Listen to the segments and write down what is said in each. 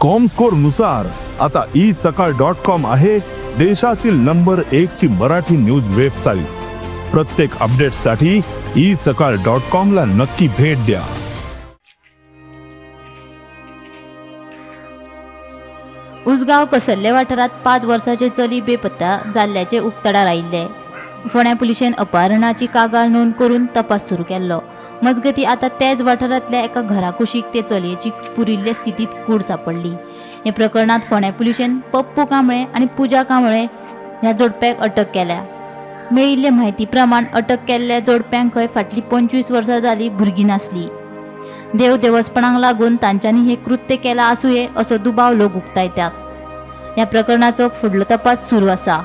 Comscore नुसार आता isakal.com आहे देशातील नंबर 1 ची मराठी न्यूज वेबसाईट। प्रत्येक अपडेटसाठी isakal.com ला नक्की भेट द्या। उसगाव कसल्ले वाठारात 5 वर्सांचे चली बेपत्ता जाल्ल्याचे उक्ताडार आयिल्ले। फोंड्या पुलिशेन अपहरणाची कागाळ नोंद करून तपास सुरू केल्लो। मजगती आता त्याच वाठारांतल्या एका घरा कुशीक ते चलयेची पुरिल्ले स्थितीत कूड सापडली। हे प्रकरणात फोंड्या पुलिशेन पप्पू कांबळे आणि पूजा कांबळे ह्या जोडप्याक अटक केल्या। मेळिल्ले म्हायती प्रमाण अटक केल्ल्या जोडप्यांक खंय फाटली 25 वर्सां जाली भुरगीं नासली। देव देवस्पणाक लागून तांच्यांनी हे कृत्य केला आसूये असो दुबाव लोक उक्तायतात। ह्या प्रकरणाचो फुडलो तपास सुरू आसा।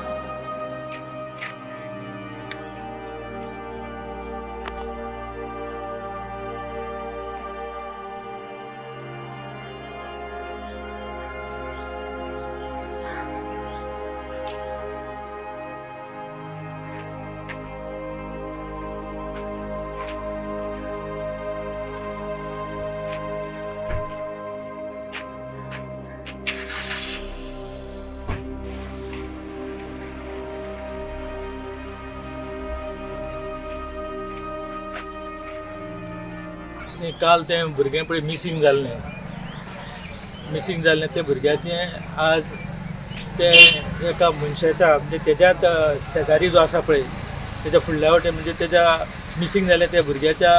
काल ते भुरगें पळय मिसींग जाल्लें ते भुरग्याचें आज ते एका मनशाच्या म्हणजे तेज्यात शेजारी जो आसा पळय तेज्या फुडल्या वाटेन म्हणजे तेज्या मिसींग जाल्ल्या त्या भुरग्याच्या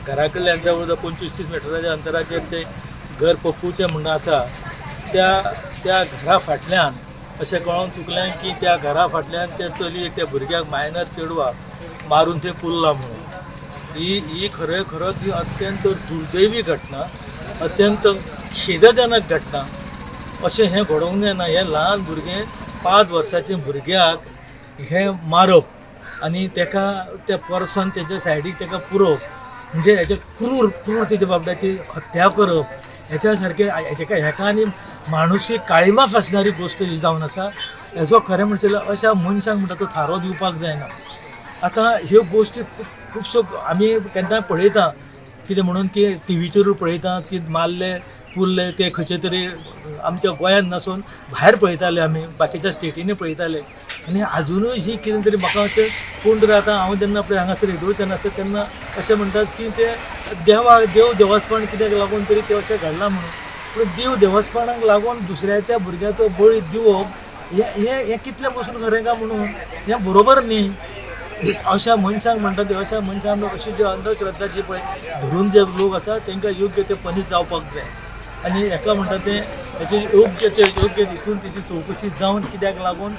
घरा कडल्यान जवळ जवळ 25-30 मिटराच्या अंतराचेर ते घर पप्पूचें म्हणून आसा त्या घरा फाटल्यान अशें कळोवन चुकलें की त्या घरा फाटल्यान त्या चलयेक त्या भुरग्याक मायनर चेडवाक मारून थंय पुरला म्हणून। ही खरोखरच ही अत्यंत दुर्दैवी घटना, अत्यंत खेदजनक घटना। अशें हें घडोवंक जायना। हें ल्हान भुरगें 5 वर्साचें भुरग्याक हें मारप आनी तेका त्या परसन तेज्या सायडीक तेका पुरोवप म्हणजे हेचे क्रूर तेज्या बाबड्याची हत्या करप हेच्या सारकें हेका आनी माणुसकी काळिमा फासणारी गोश्ट ही जावन आसा। हेजो खरें म्हणचे अशा मनशाक म्हणटा तो थारो दिवपाक जायना। आतां ह्यो गोश्टी खुबश्यो आमी केन्नाय पळयता कितें म्हणून की टीव्हीचेरूय पळयता की मारले पुरले ते खंयचे तरी आमच्या गोंयांत नासून भायर पळयताले आमी बाकीच्या स्टेटींनी पळयताले आनी आजुनूय ही कितें तरी म्हाका अशें कोण तरी आतां हांव जेन्ना पळय हांगासर येदोळच्यान आसता तेन्ना अशें म्हणटात की ते देव देवास्पण कित्याक लागून तरी ते अशें घडलां म्हणून। पूण देव देवास्पणाक लागून दुसऱ्याच्या भुरग्याचो बळी दिवप हें कितलें पसून खरें काय म्हणून हें बरोबर न्ही। अशा मनशांक म्हणटा ते अशा मनशांक अशी जी अंधश्रद्धा जी पळय धरून जे लोक आसा तांकां योग्य ते पनीश जावपाक जाय आनी हेका म्हणटा ते हेची योग्य हितून तेची चवकशी जावन कित्याक लागून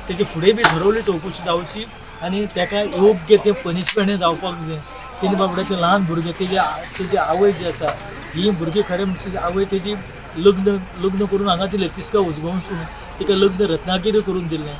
तेची फुडें बी ठरवली चवकशी जावची आनी ताका योग्य ते पनिशमेंट जावपाक जाय। तेणी बाबडे ते ल्हान भुरगे तेजी आवय जी आसा ही भुरगीं खरें म्हणजे आवय तेजी लग्न करून हांगा दिलें तिस्का उजगांवसून तिका लग्न रत्नागिरी करून दिलें।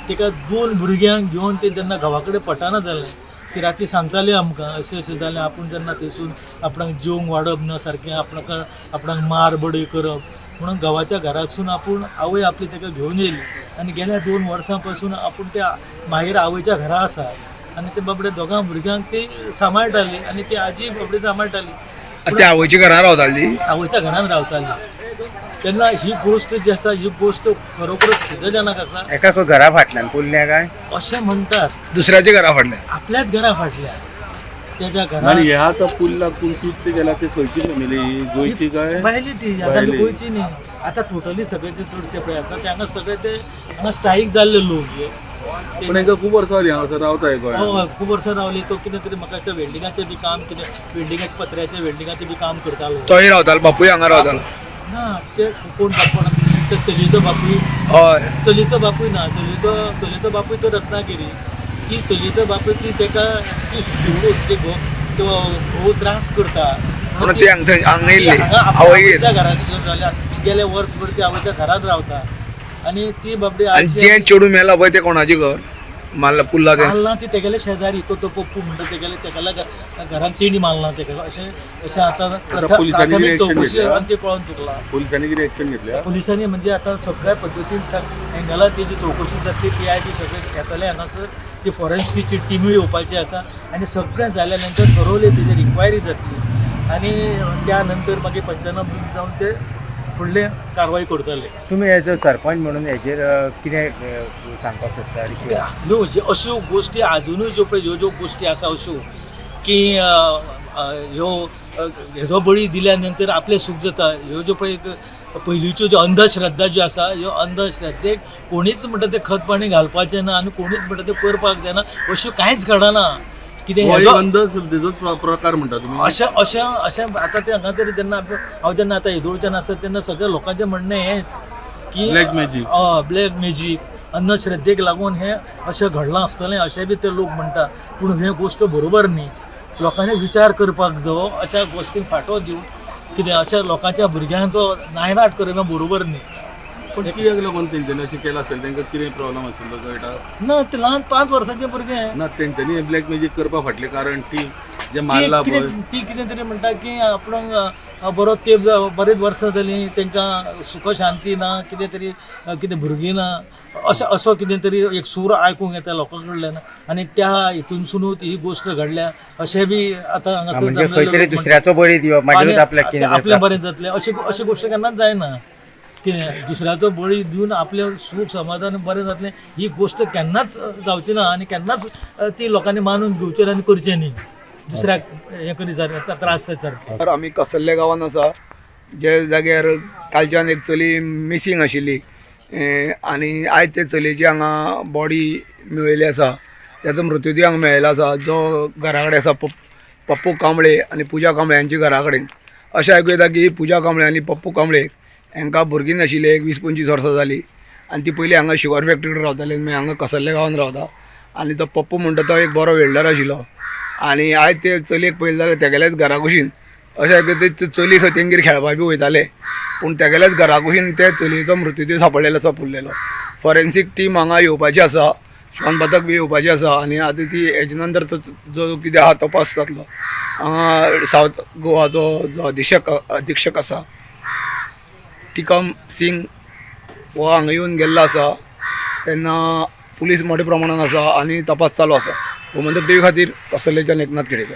तिका 2 भुरग्यांक घेवन ते जेन्ना घोवा कडेन पटाना जालें ती राती सांगताली आमकां अशें जालें आपूण जेन्ना थंयसून आपणाक जेवंक वाडप ना सारकें आपणाक मार बडय करप म्हणून घोवाच्या घराकसून आपूण आवय आपली ताका घेवन येयली आनी गेल्या 2 वर्सां पासून आपूण त्या मागीर आवयच्या घरा आसा आनी ते बाबडे दोगां भुरग्यांक ती सांबाळटाली आनी ती आजी बाबडी सांबाळटाली। त्या आवयच्या घरान रावताली आवयच्या घरान रावताली तेन्ना ही गोश्ट जी आसा ही गोश्ट खरोखरच खेदजनक आसा। एका घरा फाटल्यान पुरल्या काय अशें म्हणटात दुसऱ्याच्या घरा फाटल्यान आपल्याच घरा फाटल्यान तेज्या घरान आणि ह्या आता पुल्ला कोण कृत्य केला ते खंयची फॅमिली गोंयची काय भायली ती आतां गोंयची न्ही। आतां टोटली सगळे जे चडशे पळय आसा ते हांगा सगळे ते हांगा स्थायीक जाल्ले लोक हे पण हांकां खूब वर्सां जालीं हांगासर रावताय गोंयांत। हय खूब वर्सां रावली तो कितें तरी म्हाका त्या वेल्डिंगाचें बी काम कितें वेल्डिंगाच्या पत्र्याच्या वेल्डिंगाचें बी काम करतालो तोय रावतालो बापूय हांगा रावतालो ना ते कोण बापूय ते चलयेचो बापूय हय चलयेचो बापूय ना चलयेचो बापूय तो रत्नागिरी ती चलयेचो बापूय ती ताका ती सोडून तो भोव त्रास करता म्हणून ती हांगा येयल्ली आवयगेर घरांत जाल्यार गेले वर्सभर ती आवयच्या घरांत रावता आनी ती बाबडी आनी जें चेडूं मेला पळय तें कोणाचें घर मारला पुल्ला तें मारला ती तेगेले शेजारी तो पप्पू म्हणटा तेगेल्या घरान तेणी मारला तेका अशें आतां प्राथमीक चौकशी आनी ते कळोवन चुकला। पोलिसांनी कितें एक्शन घेतल्या? पुलिसांनी म्हणजे आतां सगळ्या पद्दतीन एंगला तेजी चौकशी जातली PID सगळे येतले हांगासर ती फॉरेन्सिकची टिमूय येवपाची आसा आनी सगळें जाल्या नंतर थरोवली तेजेर इन्क्वायरी जातली आनी त्या नंतर मागीर पंचनामा जावन ते फुडले कारवाई करतले. तुमी एज अ सरपंच म्हणून हेजेर कितें सांगपाक सोदता आनी न्हू अश्यो गोश्टी अजुनूय ह्यो गोश्टी आसा अश्यो की हेजो बळी दिल्या नंतर आपलें सूख जाता. ह्यो पळय पयलींच्यो ज्यो अंधश्रद्धा ज्यो आसा ह्यो अंधश्रद्धेक कोणीच म्हणटा ते खत पाणी घालपाचें ना आनी कोणीच म्हणटा ते करपाक जायना अश्यो कांयच घडना. कितें अंधश्रद्धेचो प्रकार म्हणटा तुमी अशें आतां ते हांगा तरी जेन्ना हांव जेन्ना आतां येदोळच्यान आसता तेन्ना सगळ्या लोकांचें म्हणणें हेंच की ब्लॅक मॅजीक अंधश्रद्धेक लागून हें अशें घडलां आसतलें अशें बी ते लोक म्हणटा. पूण हें गोश्ट बरोबर न्ही. लोकांनी विचार करपाक जायो. अशा गोश्टींक फाटो दिवन कितें अशा लोकांच्या भुरग्यांचो नायनाट करप हें बरोबर न्ही. पण कित्याक लागून तेंच्यांनी अशें केलां असेल तांकां कितें प्रॉब्लम असेल तो कळटा ना ते ल्हान 5 वर्साचें भुरगें ना तेंच्यांनी ब्लॅक मॅजीक करपा फाटलें कारण ती जे मारला पळय ती कितें तरी म्हणटा की आपणाक बरो तेंप बरेच वर्सां जालीं तांकां सुख शांती ना कितें तरी कितें भुरगीं ना असो कितें तरी एक सूर आयकूंक येता लोकां कडल्यान आनी त्या हितूनसूनच ही गोश्ट घडल्या अशें बी आतां हांगासर दुसऱ्याचो बळी दिवप मागीरूच आपलें बरें जातलें अशी गोश्ट केन्नाच जायना. कितें दुसऱ्याचो बळी दिवन आपलें सूख समाधान बरें जातलें ही गोश्ट केन्नाच जावची ना आनी केन्नाच ती लोकांनी मानून घेवचें आनी करचें न्ही. दुसऱ्याक हें करी सारकें त्रास जाय सारकें. तर आमी कसल्ल्या गांवांत आसा जे जाग्यार कालच्यान एक चली मिसींग आशिल्ली आनी आयज ते चलयेची हांगा बॉडी मेळिल्ली आसा. त्याचो मृत्यूदेह हांगा मेळिल्लो आसा जो घरा कडेन आसा पप्पू कांबळे आनी पुजा कांबळे हांची घरा कडेन. अशें आयकूं येता की पुजा कांबळे आनी पप्पू कांबळे हांकां भुरगीं नाशिल्ले एक 20-25 वर्सां जालीं आनी ती पयलीं हांगा शुगर फॅक्टरीक रावताले मागीर हांगा कसल्ल्या गांवांत रावता. आनी तो पप्पू म्हणटा तो एक बरो वेल्डर आशिल्लो आनी आयज ते चलयेक पळयलें जाल्यार तेगेल्याच घरा कुशीन अशें आयकता चली खंय तेंगेर खेळपाक बी वयताले पूण तेगेल्याच घरा कुशीन त्या चलयेचो मृत्यूदेह सापडलेलो आसा पुरलेलो. फॉरेन्सीक टीम हांगा येवपाची आसा श्वान पथक बी येवपाची आसा आनी आतां ती हेजे नंतर जो कितें आहा तपास जातलो. हांगा सावथ गोवाचो जो अधीक्षक आसा टिकम सिंग हो हांगा येवन गेल्लो आसा तेन्ना पुलीस मोठ्या प्रमाणान आसा आनी तपास चालू आसा. गोमंतक टीव्ही खातीर कसल्लेच्यान एकनाथ केडेकर.